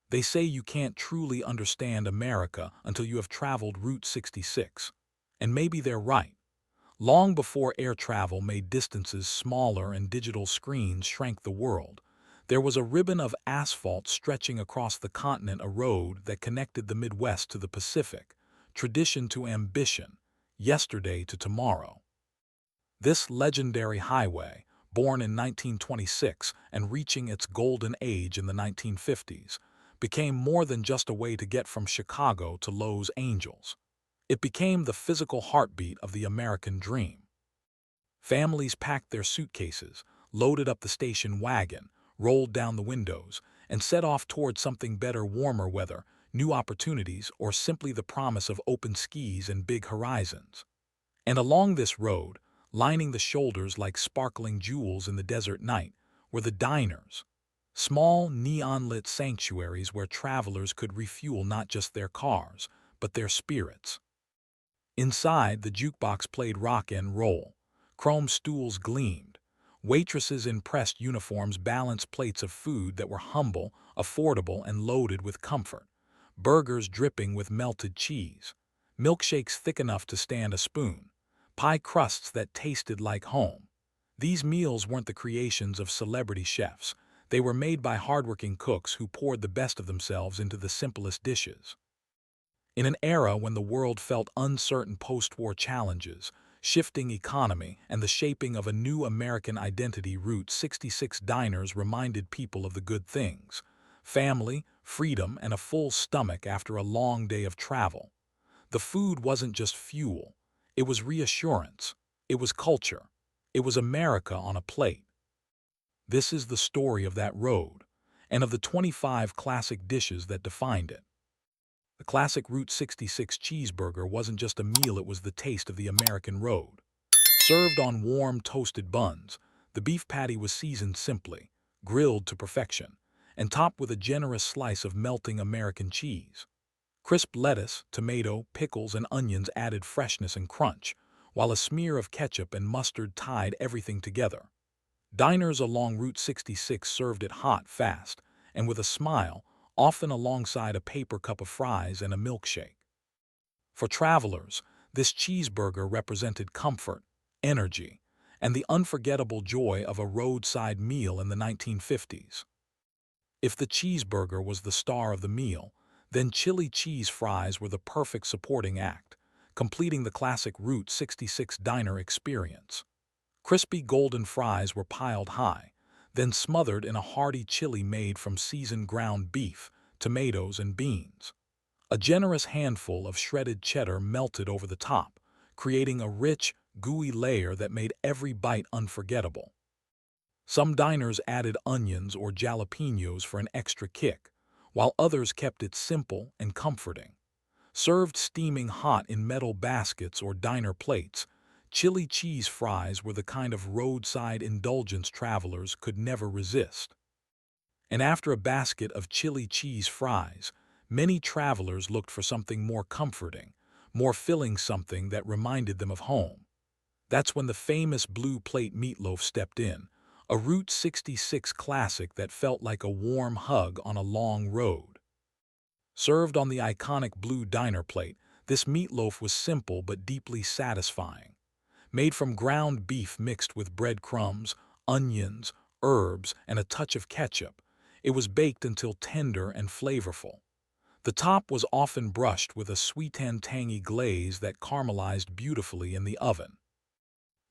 They say you can't truly understand America until you have traveled Route 66. And maybe they're right. Long before air travel made distances smaller and digital screens shrank the world, there was a ribbon of asphalt stretching across the continent, a road that connected the Midwest to the Pacific, tradition to ambition, yesterday to tomorrow. This legendary highway, born in 1926 and reaching its golden age in the 1950s, became more than just a way to get from Chicago to Los Angeles. It became the physical heartbeat of the American dream. Families packed their suitcases, loaded up the station wagon, rolled down the windows, and set off toward something better, warmer weather, new opportunities, or simply the promise of open skies and big horizons. And along this road, lining the shoulders like sparkling jewels in the desert night, were the diners. Small, neon-lit sanctuaries where travelers could refuel not just their cars, but their spirits. Inside, the jukebox played rock and roll. Chrome stools gleamed. Waitresses in pressed uniforms balanced plates of food that were humble, affordable, and loaded with comfort. Burgers dripping with melted cheese. Milkshakes thick enough to stand a spoon. Pie crusts that tasted like home. These meals weren't the creations of celebrity chefs. They were made by hardworking cooks who poured the best of themselves into the simplest dishes. In an era when the world felt uncertain, post-war challenges, shifting economy, and the shaping of a new American identity, Route 66 diners reminded people of the good things: family, freedom, and a full stomach after a long day of travel. The food wasn't just fuel. It was reassurance. It was culture. It was America on a plate. This is the story of that road, and of the 25 classic dishes that defined it. The classic Route 66 cheeseburger wasn't just a meal, it was the taste of the American road. Served on warm, toasted buns, the beef patty was seasoned simply, grilled to perfection, and topped with a generous slice of melting American cheese. Crisp lettuce, tomato, pickles, and onions added freshness and crunch, while a smear of ketchup and mustard tied everything together. Diners along Route 66 served it hot, fast, and with a smile, often alongside a paper cup of fries and a milkshake. For travelers, this cheeseburger represented comfort, energy, and the unforgettable joy of a roadside meal in the 1950s. If the cheeseburger was the star of the meal, then chili cheese fries were the perfect supporting act, completing the classic Route 66 diner experience. Crispy golden fries were piled high, then smothered in a hearty chili made from seasoned ground beef, tomatoes, and beans. A generous handful of shredded cheddar melted over the top, creating a rich, gooey layer that made every bite unforgettable. Some diners added onions or jalapenos for an extra kick, while others kept it simple and comforting. Served steaming hot in metal baskets or diner plates, chili cheese fries were the kind of roadside indulgence travelers could never resist. And after a basket of chili cheese fries, many travelers looked for something more comforting, more filling, something that reminded them of home. That's when the famous blue plate meatloaf stepped in, a Route 66 classic that felt like a warm hug on a long road. Served on the iconic blue diner plate, this meatloaf was simple but deeply satisfying. Made from ground beef mixed with breadcrumbs, onions, herbs, and a touch of ketchup, it was baked until tender and flavorful. The top was often brushed with a sweet and tangy glaze that caramelized beautifully in the oven.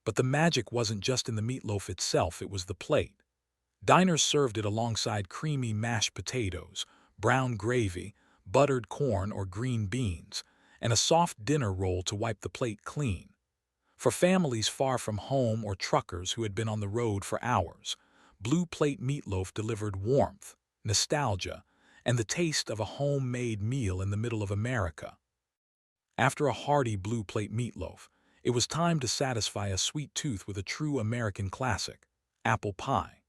But the magic wasn't just in the meatloaf itself, it was the plate. Diners served it alongside creamy mashed potatoes, brown gravy, buttered corn or green beans, and a soft dinner roll to wipe the plate clean. For families far from home or truckers who had been on the road for hours, blue plate meatloaf delivered warmth, nostalgia, and the taste of a homemade meal in the middle of America. After a hearty blue plate meatloaf, it was time to satisfy a sweet tooth with a true American classic, apple pie.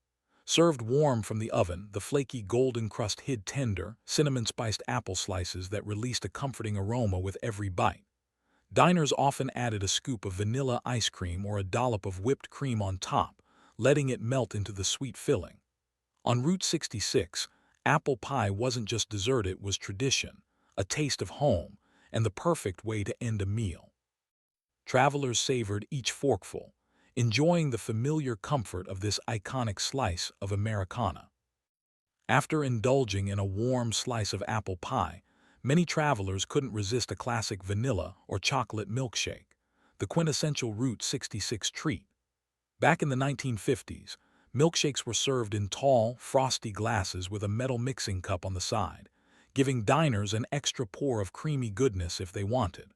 Served warm from the oven, the flaky golden crust hid tender, cinnamon-spiced apple slices that released a comforting aroma with every bite. Diners often added a scoop of vanilla ice cream or a dollop of whipped cream on top, letting it melt into the sweet filling. On Route 66, Apple pie wasn't just dessert, it was tradition, a taste of home, and the perfect way to end a meal. Travelers savored each forkful, enjoying the familiar comfort of this iconic slice of Americana. After indulging in a warm slice of apple pie, many travelers couldn't resist a classic vanilla or chocolate milkshake, the quintessential Route 66 treat. Back in the 1950s, milkshakes were served in tall, frosty glasses with a metal mixing cup on the side, giving diners an extra pour of creamy goodness if they wanted.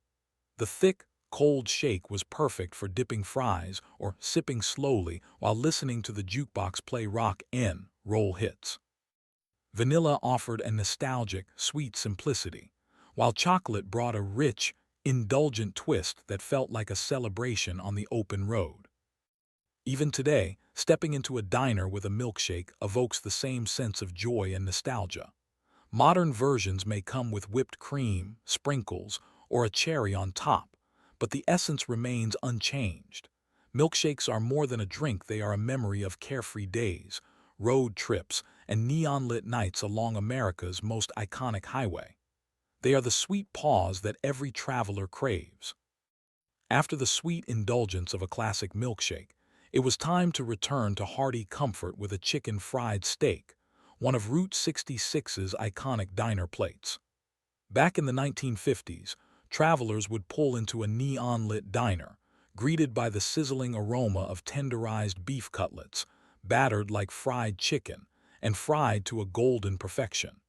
The thick, cold shake was perfect for dipping fries or sipping slowly while listening to the jukebox play rock and roll hits. Vanilla offered a nostalgic, sweet simplicity, while chocolate brought a rich, indulgent twist that felt like a celebration on the open road. Even today, stepping into a diner with a milkshake evokes the same sense of joy and nostalgia. Modern versions may come with whipped cream, sprinkles, or a cherry on top, but the essence remains unchanged. Milkshakes are more than a drink, they are a memory of carefree days, road trips, and neon-lit nights along America's most iconic highway. They are the sweet pause that every traveler craves. After the sweet indulgence of a classic milkshake, it was time to return to hearty comfort with a chicken fried steak, one of Route 66's iconic diner plates. Back in the 1950s, travelers would pull into a neon-lit diner, greeted by the sizzling aroma of tenderized beef cutlets, battered like fried chicken, and fried to a golden perfection.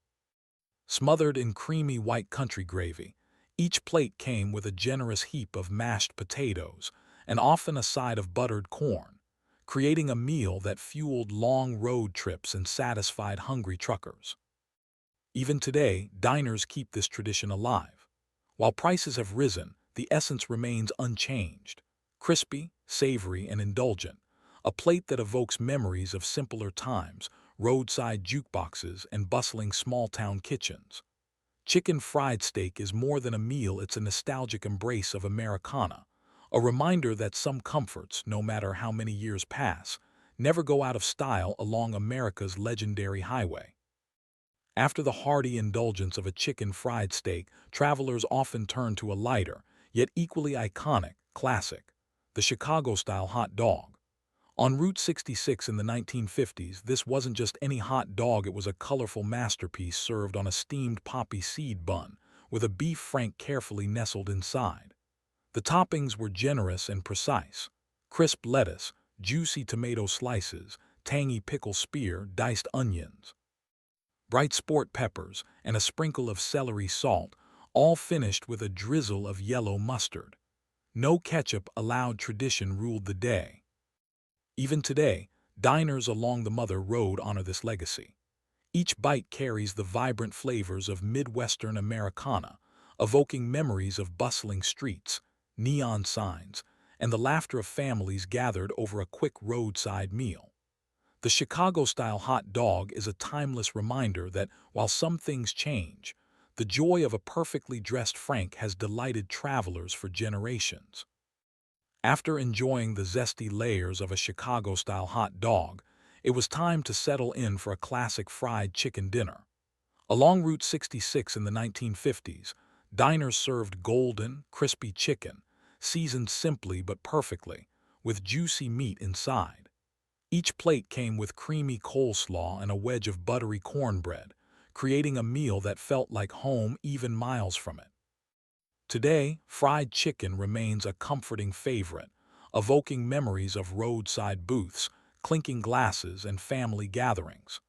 Smothered in creamy white country gravy, each plate came with a generous heap of mashed potatoes and often a side of buttered corn, creating a meal that fueled long road trips and satisfied hungry truckers. Even today, diners keep this tradition alive. While prices have risen, the essence remains unchanged. Crispy, savory, and indulgent, a plate that evokes memories of simpler times, roadside jukeboxes, and bustling small-town kitchens. Chicken fried steak is more than a meal, it's a nostalgic embrace of Americana, a reminder that some comforts, no matter how many years pass, never go out of style along America's legendary highway. After the hearty indulgence of a chicken fried steak, travelers often turn to a lighter, yet equally iconic, classic, the Chicago-style hot dog. On Route 66 in the 1950s, this wasn't just any hot dog, it was a colorful masterpiece served on a steamed poppy seed bun, with a beef frank carefully nestled inside. The toppings were generous and precise: crisp lettuce, juicy tomato slices, tangy pickle spear, diced onions, bright sport peppers, and a sprinkle of celery salt, all finished with a drizzle of yellow mustard. No ketchup allowed, tradition ruled the day. Even today, diners along the Mother Road honor this legacy. Each bite carries the vibrant flavors of Midwestern Americana, evoking memories of bustling streets, neon signs, and the laughter of families gathered over a quick roadside meal. The Chicago-style hot dog is a timeless reminder that, while some things change, the joy of a perfectly dressed frank has delighted travelers for generations. After enjoying the zesty layers of a Chicago-style hot dog, it was time to settle in for a classic fried chicken dinner. Along Route 66 in the 1950s, diners served golden, crispy chicken, seasoned simply but perfectly, with juicy meat inside. Each plate came with creamy coleslaw and a wedge of buttery cornbread, creating a meal that felt like home even miles from it. Today, fried chicken remains a comforting favorite, evoking memories of roadside booths, clinking glasses, and family gatherings.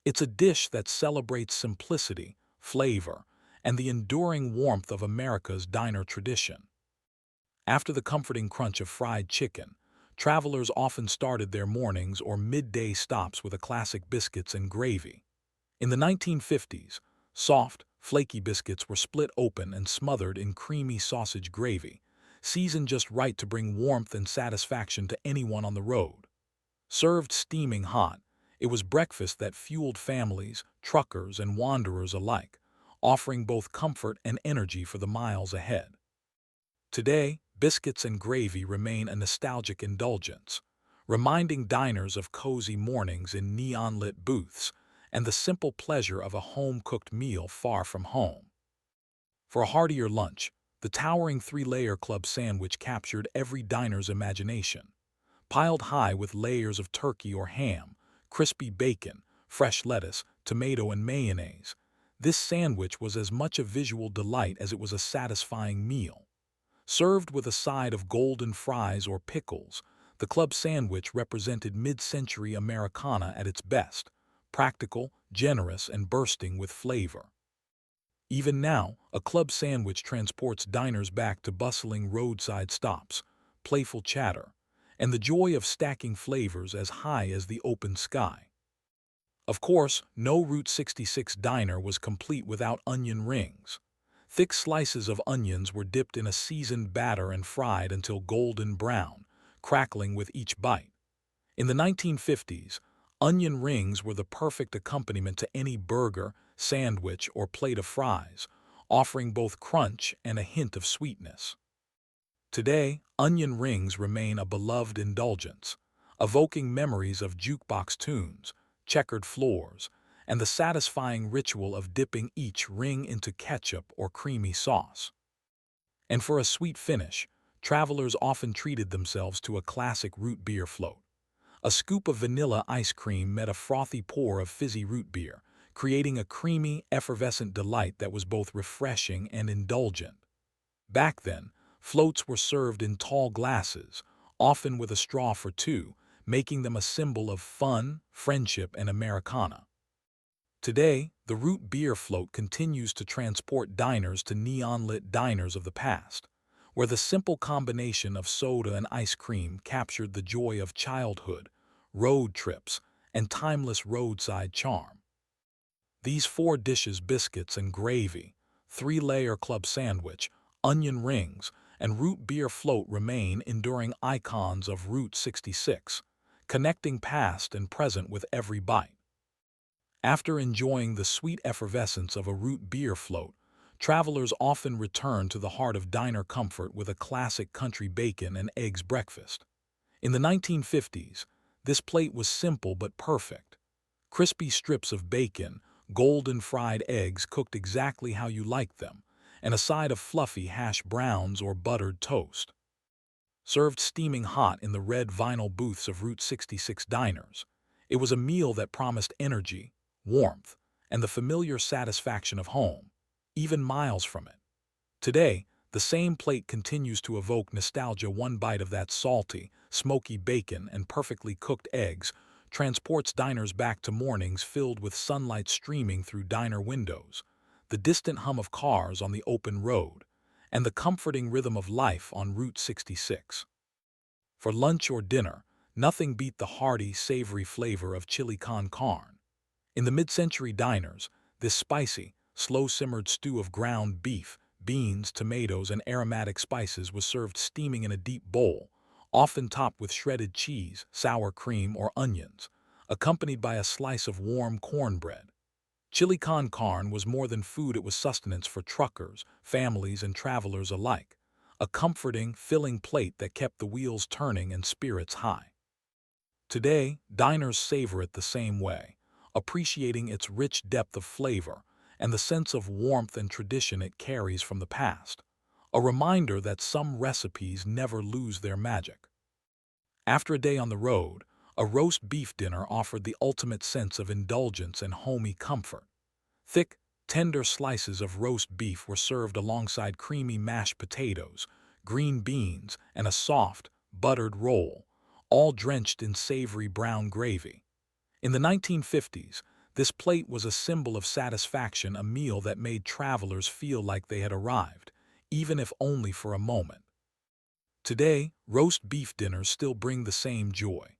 It's a dish that celebrates simplicity, flavor, and the enduring warmth of America's diner tradition. After the comforting crunch of fried chicken, travelers often started their mornings or midday stops with a classic biscuits and gravy. In the 1950s, soft, flaky biscuits were split open and smothered in creamy sausage gravy, seasoned just right to bring warmth and satisfaction to anyone on the road. Served steaming hot, it was breakfast that fueled families, truckers, and wanderers alike, offering both comfort and energy for the miles ahead. Today, biscuits and gravy remain a nostalgic indulgence, reminding diners of cozy mornings in neon-lit booths and the simple pleasure of a home-cooked meal far from home. For a heartier lunch, the towering three-layer club sandwich captured every diner's imagination. Piled high with layers of turkey or ham, crispy bacon, fresh lettuce, tomato, and mayonnaise, this sandwich was as much a visual delight as it was a satisfying meal. Served with a side of golden fries or pickles, the club sandwich represented mid-century Americana at its best, practical, generous, and bursting with flavor. Even now, a club sandwich transports diners back to bustling roadside stops, playful chatter, and the joy of stacking flavors as high as the open sky. Of course, no Route 66 diner was complete without onion rings. Thick slices of onions were dipped in a seasoned batter and fried until golden brown, crackling with each bite. In the 1950s, onion rings were the perfect accompaniment to any burger, sandwich, or plate of fries, offering both crunch and a hint of sweetness. Today, onion rings remain a beloved indulgence, evoking memories of jukebox tunes, checkered floors, and the satisfying ritual of dipping each ring into ketchup or creamy sauce. And for a sweet finish, travelers often treated themselves to a classic root beer float. A scoop of vanilla ice cream met a frothy pour of fizzy root beer, creating a creamy, effervescent delight that was both refreshing and indulgent. Back then, floats were served in tall glasses, often with a straw for two, making them a symbol of fun, friendship, and Americana. Today, the root beer float continues to transport diners to neon-lit diners of the past, where the simple combination of soda and ice cream captured the joy of childhood, road trips, and timeless roadside charm. These four dishes, biscuits and gravy, three-layer club sandwich, onion rings, and root beer float, remain enduring icons of Route 66, connecting past and present with every bite. After enjoying the sweet effervescence of a root beer float, travelers often return to the heart of diner comfort with a classic country bacon and eggs breakfast. In the 1950s, this plate was simple but perfect. Crispy strips of bacon, golden fried eggs cooked exactly how you liked them, and a side of fluffy hash browns or buttered toast. Served steaming hot in the red vinyl booths of Route 66 diners, it was a meal that promised energy, warmth, and the familiar satisfaction of home, even miles from it. Today, the same plate continues to evoke nostalgia. One bite of that salty, smoky bacon and perfectly cooked eggs transports diners back to mornings filled with sunlight streaming through diner windows, the distant hum of cars on the open road, and the comforting rhythm of life on Route 66. For lunch or dinner, nothing beat the hearty, savory flavor of chili con carne. In the mid-century diners, this spicy, slow-simmered stew of ground beef, beans, tomatoes, and aromatic spices was served steaming in a deep bowl, often topped with shredded cheese, sour cream, or onions, accompanied by a slice of warm cornbread. Chili con carne was more than food, it was sustenance for truckers, families, and travelers alike, a comforting, filling plate that kept the wheels turning and spirits high. Today, diners savor it the same way, appreciating its rich depth of flavor and the sense of warmth and tradition it carries from the past, a reminder that some recipes never lose their magic. After a day on the road, a roast beef dinner offered the ultimate sense of indulgence and homey comfort. Thick, tender slices of roast beef were served alongside creamy mashed potatoes, green beans, and a soft, buttered roll, all drenched in savory brown gravy. In the 1950s, this plate was a symbol of satisfaction, a meal that made travelers feel like they had arrived, even if only for a moment. Today, roast beef dinners still bring the same joy,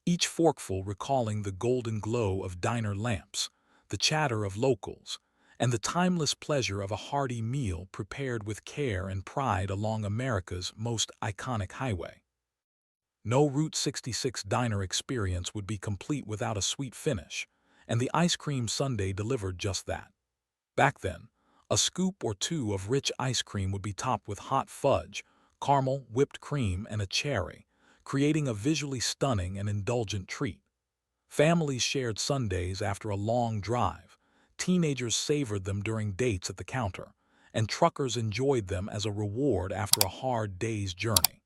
each forkful recalling the golden glow of diner lamps, the chatter of locals, and the timeless pleasure of a hearty meal prepared with care and pride along America's most iconic highway. No Route 66 diner experience would be complete without a sweet finish, and the ice cream sundae delivered just that. Back then, a scoop or two of rich ice cream would be topped with hot fudge, caramel, whipped cream, and a cherry, creating a visually stunning and indulgent treat. Families shared sundaes after a long drive. Teenagers savored them during dates at the counter, and truckers enjoyed them as a reward after a hard day's journey.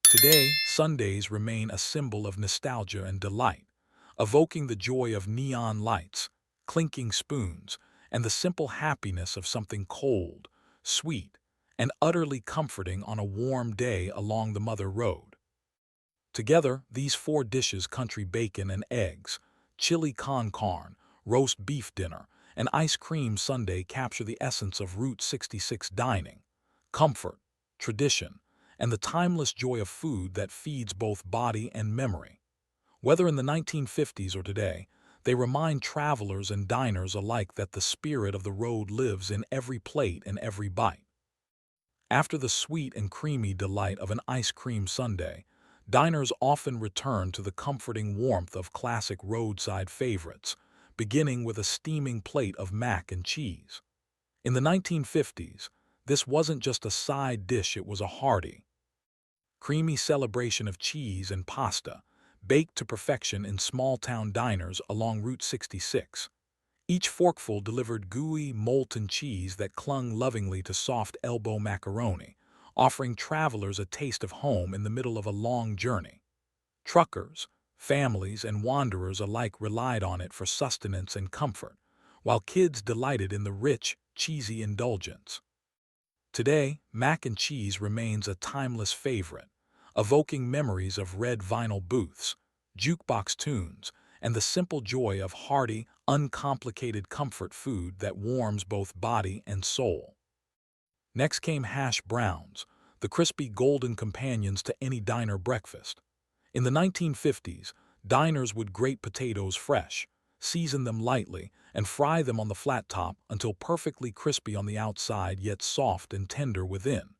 Today, sundaes remain a symbol of nostalgia and delight, evoking the joy of neon lights, clinking spoons, and the simple happiness of something cold, sweet, and utterly comforting on a warm day along the Mother Road. Together, these four dishes, country bacon and eggs, chili con carne, roast beef dinner, and ice cream sundae, capture the essence of Route 66 dining: comfort, tradition, and the timeless joy of food that feeds both body and memory. Whether in the 1950s or today, they remind travelers and diners alike that the spirit of the road lives in every plate and every bite. After the sweet and creamy delight of an ice cream sundae, diners often return to the comforting warmth of classic roadside favorites, beginning with a steaming plate of mac and cheese. In the 1950s, this wasn't just a side dish, it was a hearty, creamy celebration of cheese and pasta, baked to perfection in small-town diners along Route 66. Each forkful delivered gooey, molten cheese that clung lovingly to soft elbow macaroni, offering travelers a taste of home in the middle of a long journey. Truckers, families, and wanderers alike relied on it for sustenance and comfort, while kids delighted in the rich, cheesy indulgence. Today, mac and cheese remains a timeless favorite, evoking memories of red vinyl booths, jukebox tunes, and the simple joy of hearty, uncomplicated comfort food that warms both body and soul. Next came hash browns, the crispy golden companions to any diner breakfast. In the 1950s, diners would grate potatoes fresh, season them lightly, and fry them on the flat top until perfectly crispy on the outside yet soft and tender within.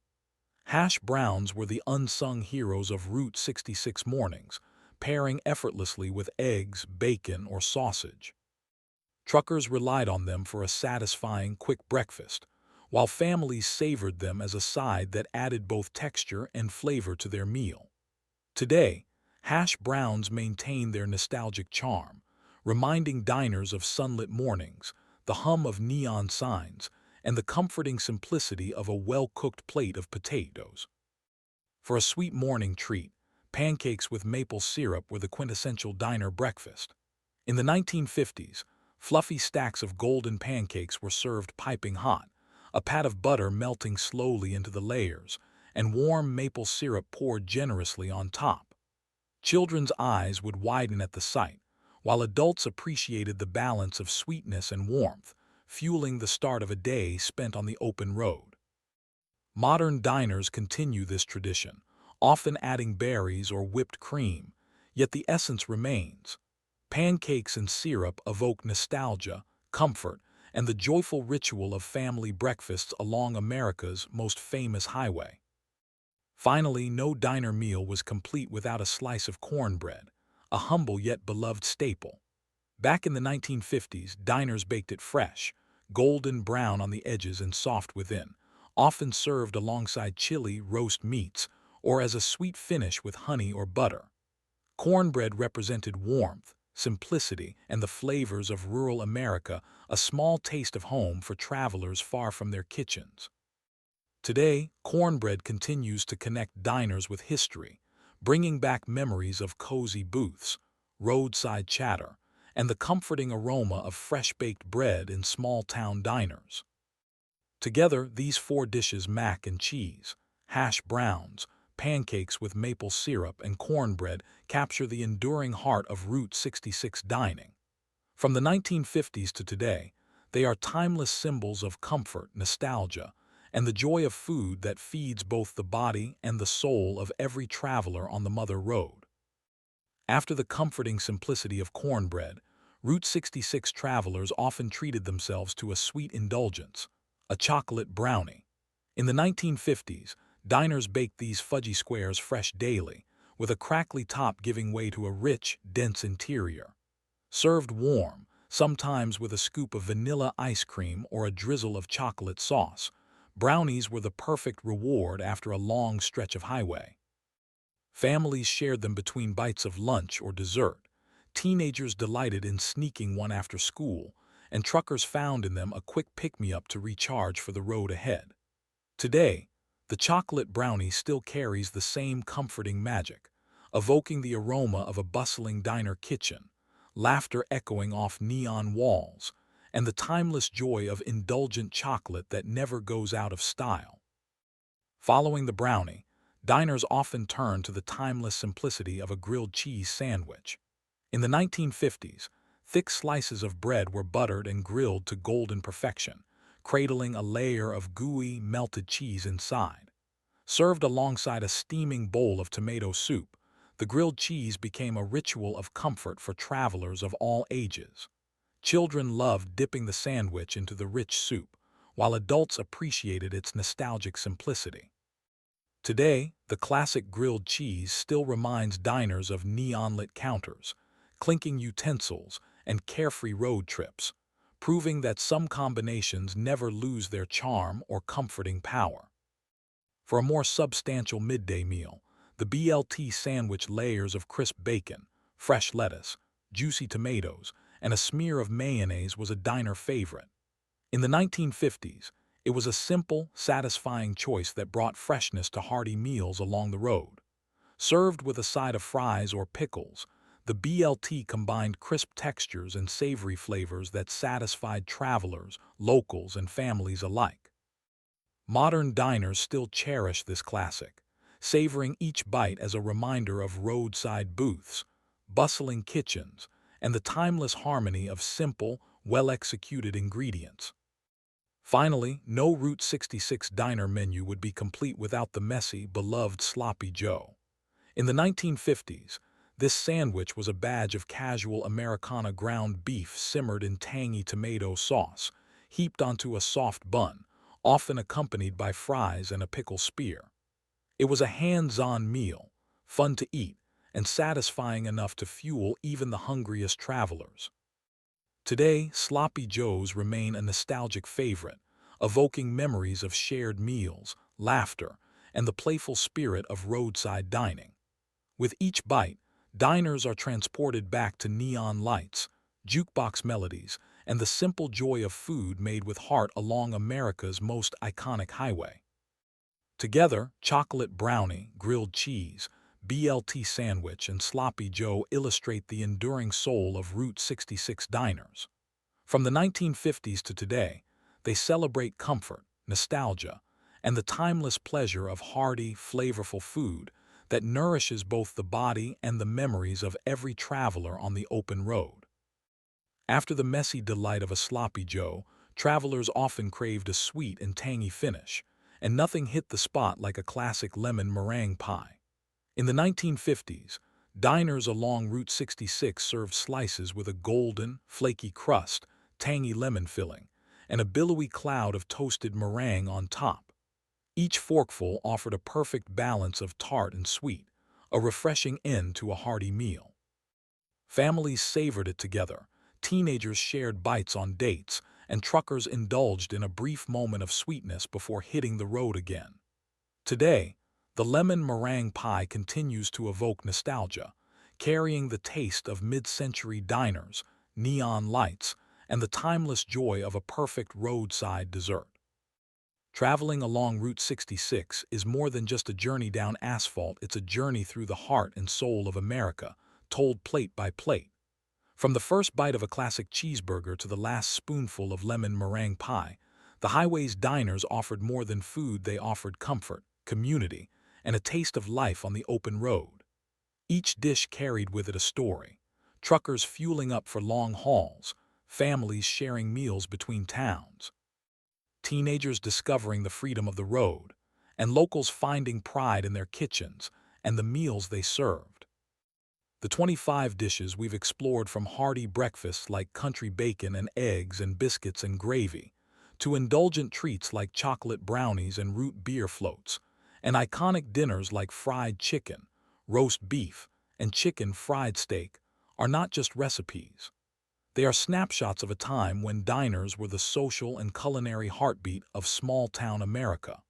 Hash browns were the unsung heroes of Route 66 mornings, pairing effortlessly with eggs, bacon, or sausage. Truckers relied on them for a satisfying, quick breakfast, while families savored them as a side that added both texture and flavor to their meal. Today, hash browns maintain their nostalgic charm, reminding diners of sunlit mornings, the hum of neon signs, and the comforting simplicity of a well-cooked plate of potatoes. For a sweet morning treat, pancakes with maple syrup were the quintessential diner breakfast. In the 1950s, fluffy stacks of golden pancakes were served piping hot, a pat of butter melting slowly into the layers, and warm maple syrup poured generously on top. Children's eyes would widen at the sight, while adults appreciated the balance of sweetness and warmth, fueling the start of a day spent on the open road. Modern diners continue this tradition, often adding berries or whipped cream, yet the essence remains. Pancakes and syrup evoke nostalgia, comfort, and the joyful ritual of family breakfasts along America's most famous highway. Finally, no diner meal was complete without a slice of cornbread, a humble yet beloved staple. Back in the 1950s, diners baked it fresh, golden brown on the edges and soft within, often served alongside chili, roast meats, or as a sweet finish with honey or butter. Cornbread represented warmth, simplicity, and the flavors of rural America, a small taste of home for travelers far from their kitchens. Today, cornbread continues to connect diners with history, bringing back memories of cozy booths, roadside chatter, and the comforting aroma of fresh-baked bread in small-town diners. Together, these four dishes, mac and cheese, hash browns, pancakes with maple syrup, and cornbread, capture the enduring heart of Route 66 dining. From the 1950s to today, they are timeless symbols of comfort, nostalgia, and the joy of food that feeds both the body and the soul of every traveler on the Mother Road. After the comforting simplicity of cornbread, Route 66 travelers often treated themselves to a sweet indulgence, a chocolate brownie. In the 1950s, diners baked these fudgy squares fresh daily, with a crackly top giving way to a rich, dense interior. Served warm, sometimes with a scoop of vanilla ice cream or a drizzle of chocolate sauce, brownies were the perfect reward after a long stretch of highway. Families shared them between bites of lunch or dessert, Teenagers delighted in sneaking one after school, and truckers found in them a quick pick-me-up to recharge for the road ahead. Today, the chocolate brownie still carries the same comforting magic, evoking the aroma of a bustling diner kitchen, laughter echoing off neon walls, and the timeless joy of indulgent chocolate that never goes out of style. Following the brownie, diners often turn to the timeless simplicity of a grilled cheese sandwich. In the 1950s, thick slices of bread were buttered and grilled to golden perfection, cradling a layer of gooey, melted cheese inside. Served alongside a steaming bowl of tomato soup, the grilled cheese became a ritual of comfort for travelers of all ages. Children loved dipping the sandwich into the rich soup, while adults appreciated its nostalgic simplicity. Today, the classic grilled cheese still reminds diners of neon-lit counters, clinking utensils, and carefree road trips, proving that some combinations never lose their charm or comforting power. For a more substantial midday meal, the BLT sandwich layers of crisp bacon, fresh lettuce, juicy tomatoes, and a smear of mayonnaise was a diner favorite. In the 1950s, it was a simple, satisfying choice that brought freshness to hearty meals along the road. Served with a side of fries or pickles, the BLT combined crisp textures and savory flavors that satisfied travelers, locals, and families alike. Modern diners still cherish this classic, savoring each bite as a reminder of roadside booths, bustling kitchens, and the timeless harmony of simple, well-executed ingredients. Finally, no Route 66 diner menu would be complete without the messy, beloved Sloppy Joe. In the 1950s, this sandwich was a badge of casual Americana ground beef simmered in tangy tomato sauce, heaped onto a soft bun, often accompanied by fries and a pickle spear. It was a hands-on meal, fun to eat, and satisfying enough to fuel even the hungriest travelers. Today, Sloppy Joes remain a nostalgic favorite, evoking memories of shared meals, laughter, and the playful spirit of roadside dining. With each bite, diners are transported back to neon lights, jukebox melodies, and the simple joy of food made with heart along America's most iconic highway. Together, chocolate brownie, grilled cheese, BLT sandwich, and Sloppy Joe illustrate the enduring soul of Route 66 diners. From the 1950s to today, they celebrate comfort, nostalgia, and the timeless pleasure of hearty, flavorful food that nourishes both the body and the memories of every traveler on the open road. After the messy delight of a Sloppy Joe, travelers often craved a sweet and tangy finish, and nothing hit the spot like a classic lemon meringue pie. In the 1950s, diners along Route 66 served slices with a golden, flaky crust, tangy lemon filling, and a billowy cloud of toasted meringue on top. Each forkful offered a perfect balance of tart and sweet, a refreshing end to a hearty meal. Families savored it together, teenagers shared bites on dates, and truckers indulged in a brief moment of sweetness before hitting the road again. Today, the lemon meringue pie continues to evoke nostalgia, carrying the taste of mid-century diners, neon lights, and the timeless joy of a perfect roadside dessert. Traveling along Route 66 is more than just a journey down asphalt, it's a journey through the heart and soul of America, told plate by plate. From the first bite of a classic cheeseburger to the last spoonful of lemon meringue pie, the highway's diners offered more than food, they offered comfort, community, and a taste of life on the open road. Each dish carried with it a story, truckers fueling up for long hauls, families sharing meals between towns, teenagers discovering the freedom of the road, and locals finding pride in their kitchens and the meals they served. The 25 dishes we've explored, from hearty breakfasts like country bacon and eggs and biscuits and gravy, to indulgent treats like chocolate brownies and root beer floats, and iconic dinners like fried chicken, roast beef, and chicken fried steak, are not just recipes. They are snapshots of a time when diners were the social and culinary heartbeat of small-town America.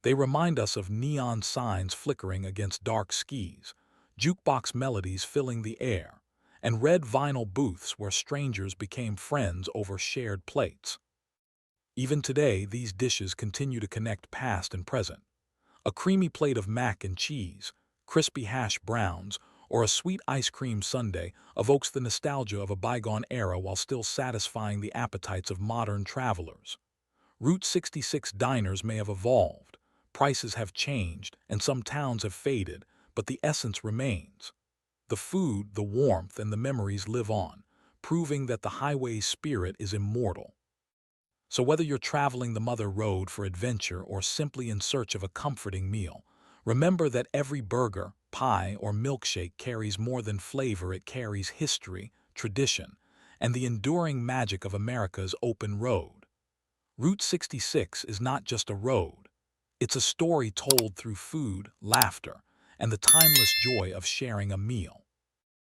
They remind us of neon signs flickering against dark skies, jukebox melodies filling the air, and red vinyl booths where strangers became friends over shared plates. Even today, these dishes continue to connect past and present. A creamy plate of mac and cheese, crispy hash browns, or a sweet ice cream sundae evokes the nostalgia of a bygone era while still satisfying the appetites of modern travelers. Route 66 diners may have evolved, prices have changed, and some towns have faded, but the essence remains. The food, the warmth, and the memories live on, proving that the highway's spirit is immortal. So whether you're traveling the Mother Road for adventure or simply in search of a comforting meal, remember that every burger, pie, or milkshake carries more than flavor. It carries history, tradition, and the enduring magic of America's open road. Route 66 is not just a road. It's a story told through food, laughter, and the timeless joy of sharing a meal.